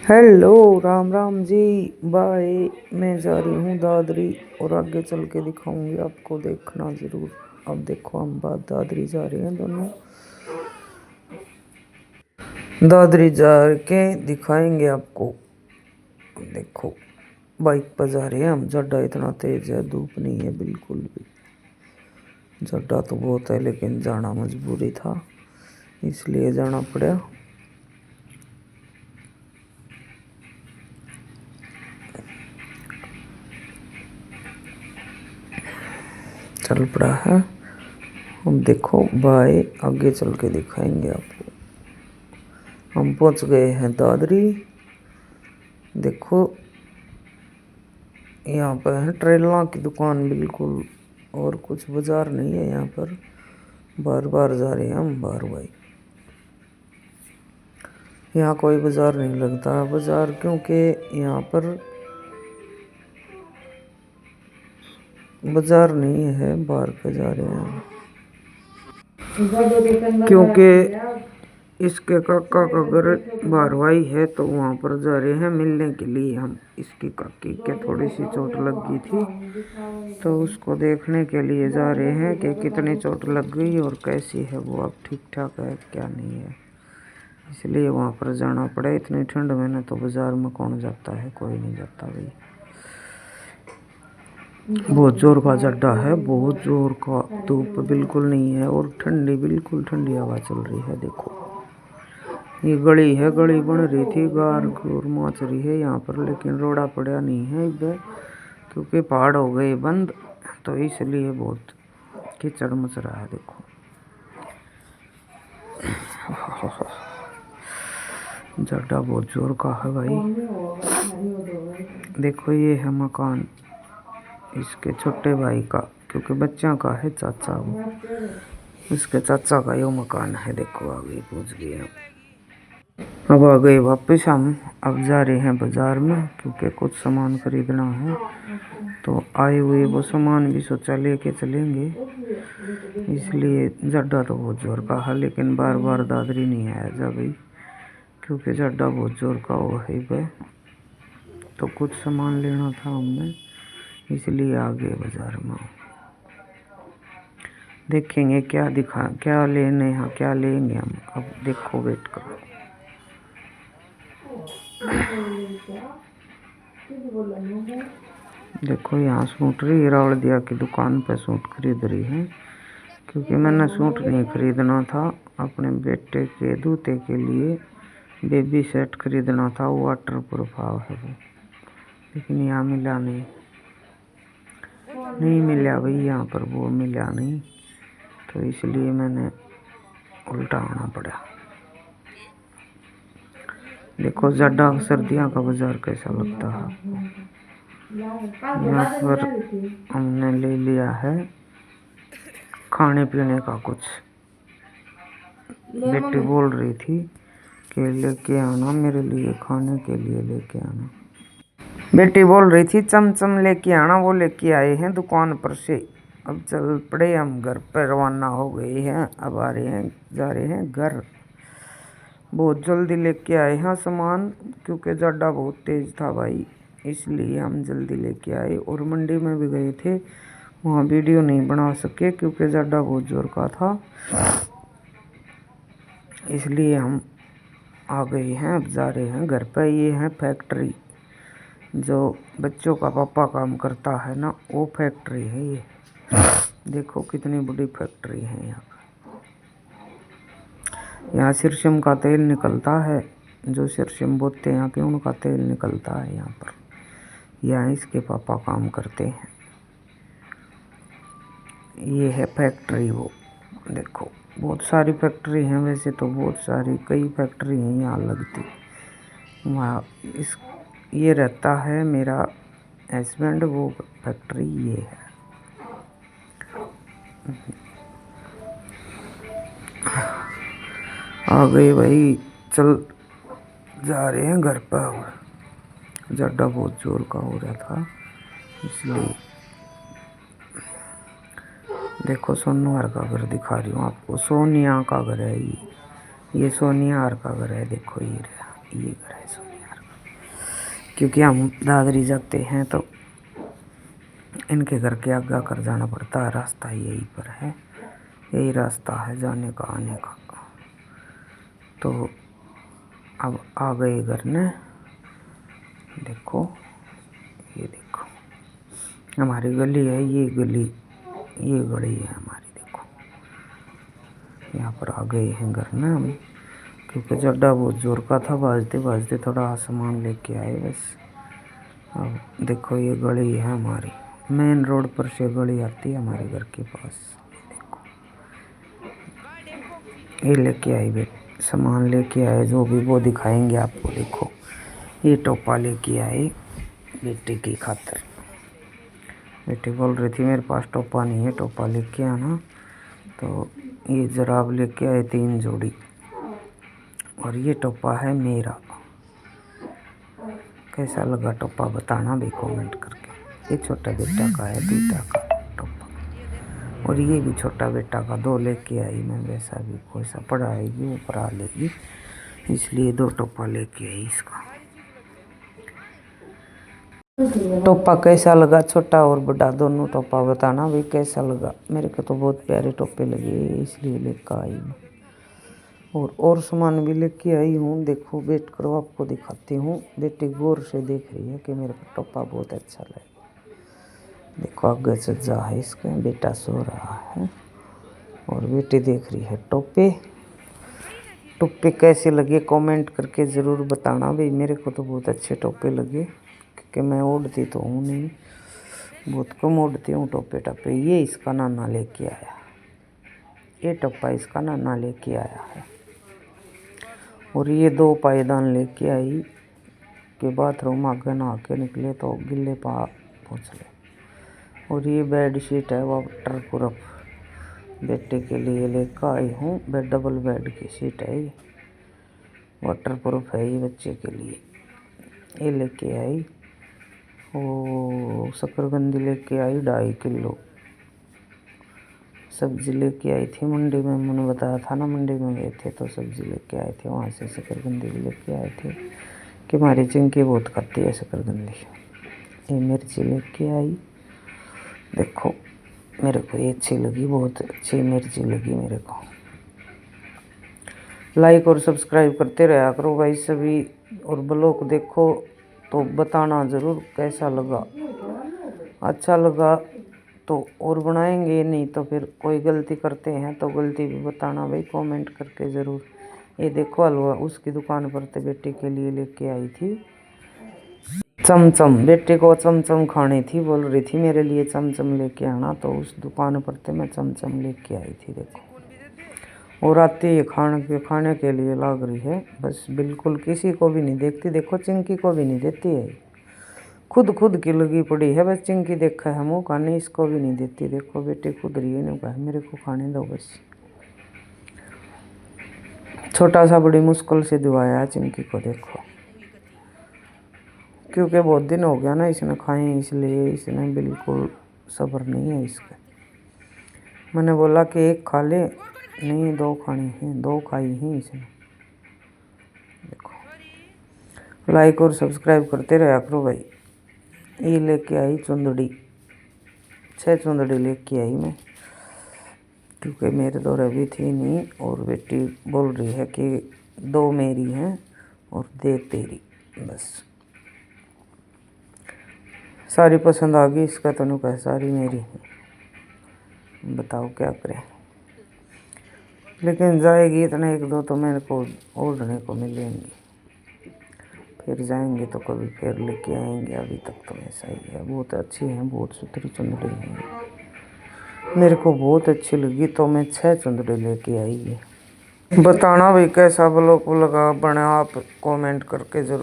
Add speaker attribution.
Speaker 1: Hello, Ram Ram ji. Bye. मैं जा रही हूँ दादरी और आगे चल के दिखाऊंगी आपको, देखना जरूर। अब देखो हम बात दादरी जा रहे हैं दोनों। दादरी जा के दिखाएंगे आपको। देखो बाइक पर जा रहे हैं हम। जड्डा इतना तेज है, धूप नहीं है बिल्कुल भी। जड्डा तो बहुत है लेकिन जाना मजबूरी था, इसलिए जाना पड़ा। चल पड़ा है। हम देखो बाय, आगे चल के दिखाएंगे आपको। हम पहुंच गए हैं दादरी। देखो यहाँ पर है ट्रेलर की दुकान बिल्कुल, और कुछ बाजार नहीं है यहाँ पर। बार बार जा रहे हैं हम बार भाई। यहाँ कोई बाजार नहीं लगता बाजार, क्योंकि यहाँ पर बाजार नहीं है। बाहर पे जा रहे हैं क्योंकि इसके काका का घर बारवाई है, तो वहाँ पर जा रहे हैं मिलने के लिए हम। इसकी काकी के थोड़ी सी चोट लग गई थी, तो उसको देखने के लिए जा रहे हैं कि कितनी चोट लग गई और कैसी है वो, अब ठीक ठाक है क्या नहीं है। इसलिए वहाँ पर जाना पड़ा। इतनी ठंड में ना तो बाजार में कौन जाता है, कोई नहीं जाता भाई। बहुत जोर का जड्डा है, बहुत जोर का। धूप बिल्कुल नहीं है और ठंडी, बिल्कुल ठंडी हवा चल रही है। देखो ये गली है, गली बन रही थी, गार घूर माच रही है यहाँ पर, लेकिन रोड़ा पड़ा नहीं है इधर, क्योंकि पहाड़ हो गए बंद, तो इसलिए बहुत कीचड़ मच रहा है। देखो जड्डा बहुत जोर का है भाई। देखो ये है मकान इसके छोटे भाई का, क्योंकि बच्चा का है चाचा वो, इसके चाचा का ये मकान है। देखो आगे पहुंच गए हम। अब आ गए वापस हम। अब जा रहे हैं बाजार में, क्योंकि कुछ सामान खरीदना है, तो आए हुए वो सामान भी सोचा लेके चलेंगे। इसलिए जड्डा तो बहुत जोर का है, लेकिन बार बार दादरी नहीं आया जा भाई, क्योंकि जड्डा बहुत जोर का वो है भाई। तो कुछ सामान लेना था हमने, इसलिए आ गए बाजार में। देखेंगे क्या क्या लेने हैं, क्या लेंगे हम। अब देखो वेट करो। देखो यहाँ सूट रही रावल दिया की दुकान पे सूट खरीद रही है, क्योंकि मैंने सूट नहीं खरीदना था अपने बेटे के दूते के लिए। बेबी सेट खरीदना था, वो वाटर प्रूफ है वो, लेकिन यहाँ मिला नहीं। नहीं मिला भाई यहाँ पर, वो मिला नहीं, तो इसलिए मैंने उल्टा आना पड़ा। देखो जड्डा सर्दियों का बाजार कैसा लगता है आपको। यहाँ पर हमने ले लिया है खाने पीने का कुछ। बेटी बोल रही थी कि लेके आना मेरे लिए, खाने के लिए लेके आना। बेटी बोल रही थी चमचम लेके आना, वो लेके आए हैं दुकान पर से। अब चल पड़े हम घर पर, रवाना हो गए हैं। अब आ रहे हैं, जा रहे हैं घर। बहुत जल्दी लेके आए हैं सामान, क्योंकि जड्डा बहुत तेज था भाई, इसलिए हम जल्दी लेके आए। और मंडी में भी गए थे, वहाँ वीडियो नहीं बना सके क्योंकि जड्डा बहुत जोर का था, इसलिए हम आ गए हैं। अब जा रहे हैं घर पर। ये है फैक्ट्री, जो बच्चों का पापा काम करता है ना, वो फैक्ट्री है ये। देखो कितनी बड़ी फैक्ट्री है यहाँ। यहाँ सरसों का तेल निकलता है, जो सरसों बोते हैं यहाँ पे उनका तेल निकलता है यहाँ पर। यहाँ इसके पापा काम करते हैं। ये है फैक्ट्री वो। देखो बहुत सारी फैक्ट्री हैं, वैसे तो बहुत सारी, कई फैक्ट्री हैं यहाँ लगती। वहाँ इस ये रहता है मेरा हस्बैंड, वो फैक्ट्री ये है। आ गए भाई, चल जा रहे हैं घर पर। जड्डा बहुत जोर का हो रहा था, इसलिए। देखो सोनूहार का घर दिखा रही हूँ आपको। सोनिया का घर है ये सोनिया हार का घर है। देखो ये रहा, ये घर है सोनिया। क्योंकि हम दादरी जाते हैं तो इनके घर के आगे कर जाना पड़ता है। रास्ता यही पर है, यही रास्ता है जाने का आने का। तो अब आ गए घर ने। देखो, ये देखो हमारी गली है, ये गली, ये गली है हमारी। देखो यहाँ पर आ गए हैं घर में हम, क्योंकि जड्डा बहुत जोर का था, भाजते भाजते थोड़ा सामान लेके आए बस। अब देखो ये गली है हमारी, मेन रोड पर से गली आती है हमारे घर के पास। देखो ये लेके आई बेट, सामान लेके आए जो भी वो दिखाएंगे आपको। देखो ये टोपा लेके आए बेटे की खातर। बेटी बोल रही थी मेरे पास टोपा नहीं है, टोपा लेके आना। तो ये जराब लेके आए 3 जोड़ी, और ये टोपा है मेरा। कैसा लगा टोपा बताना भी कमेंट करके। ये छोटा बेटा का है 2 का टोपा, और ये भी छोटा बेटा का 2 लेके आई मैं। वैसा भी कोई सा पढ़ाएगी वो पढ़ा लेगी, इसलिए 2 टोपा लेके आई इसका। टोपा कैसा लगा, छोटा और बड़ा दोनों टोपा बताना भी कैसा लगा। मेरे को तो बहुत प्यारे टोपे लगे, इसलिए लेकर आई मैं। और सामान भी लेके आई हूँ। देखो वेट करो, आपको दिखाती हूँ। बेटी गौर से देख रही है कि मेरे को टोपा बहुत अच्छा लगा। देखो आगे सज्जा है इसका, बेटा सो रहा है और बेटी देख रही है टोपे। टोपे कैसे लगे कमेंट करके ज़रूर बताना भाई। मेरे को तो बहुत अच्छे टोपे लगे, क्योंकि मैं ओढ़ती तो हूँ नहीं, बहुत कम ओढ़ती हूँ टोपे टोपे। ये इसका नाना लेके आया, ये टोपा इसका नाना लेके आया है। और ये 2 पायदान लेके आई कि बाथरूम आगे नहा के निकले तो गिल्ले पा पहुँच ले। और ये बेड शीट है वाटर प्रूफ, बेटे के लिए लेकर आई हूँ। डबल बेड की शीट है ये, वाटर प्रूफ है ये बच्चे के लिए। ये लेके आई। ओ शकरकंदी लेके आई 2.5 किलो। सब्जी लेके आई थी मंडी में, मैंने बताया था ना, मंडी में गए थे तो सब्जी लेके आए थे, वहाँ से शकरकंदी भी लेके आए थे कि हमारी चिंकी बहुत खाती है शकरकंदी। ये मिर्ची लेके आई। देखो मेरे को ये अच्छी लगी, बहुत अच्छी मिर्ची लगी मेरे को। लाइक और सब्सक्राइब करते रहा करो भाई सभी, और ब्लॉग देखो तो बताना ज़रूर कैसा लगा। अच्छा लगा तो और बनाएंगे, नहीं तो फिर कोई गलती करते हैं तो गलती भी बताना भाई कमेंट करके ज़रूर। ये देखो हलवा उसकी दुकान पर तो बेटे के लिए लेके आई थी चमचम। बेटे को चमचम खानी थी, बोल रही थी मेरे लिए चमचम लेके आना, तो उस दुकान पर तो मैं चमचम लेके आई थी। देखो और आती है खाने के लिए लाग रही है बस, बिल्कुल किसी को भी नहीं देखती। देखो चिंकी को भी नहीं देती है, खुद की लगी पड़ी है बस। चिंकी देखा है मुँह खाने, इसको भी नहीं देती। देखो बेटी खुद रही है, कहा मेरे को खाने दो बस। छोटा सा बड़ी मुश्किल से दिवाया है चिंकी को। देखो क्योंकि बहुत दिन हो गया ना इसने खाए, इसलिए इसने बिल्कुल सब्र नहीं है इसका। मैंने बोला कि 1 खा ले, नहीं 2 खानी हैं, 2 खाई हैं इसने। देखो लाइक और सब्सक्राइब करते रहा करो भाई। ये लेके आई चुंदड़ी, 6 चुंदड़ी लेके आई मैं, क्योंकि मेरे तो रवि थी नहीं। और बेटी बोल रही है कि 2 मेरी हैं और दे तेरी, बस। सारी पसंद आ गई इसका, तनु कह सारी मेरी है, बताओ क्या करें। लेकिन जाएगी इतना 1-2 तो मेरे को ओढ़ने को मिलेंगी, फिर जाएंगे तो कभी फिर लेके आएंगे। अभी तक तो ऐसा ही है। बहुत अच्छी है, बहुत सुथरी चुंदड़ी है, मेरे को बहुत अच्छी लगी तो मैं 6 चुंदड़ी लेके आई है। बताना भाई कैसा ब्लॉग लगा बना, आप कमेंट करके ज़रूर।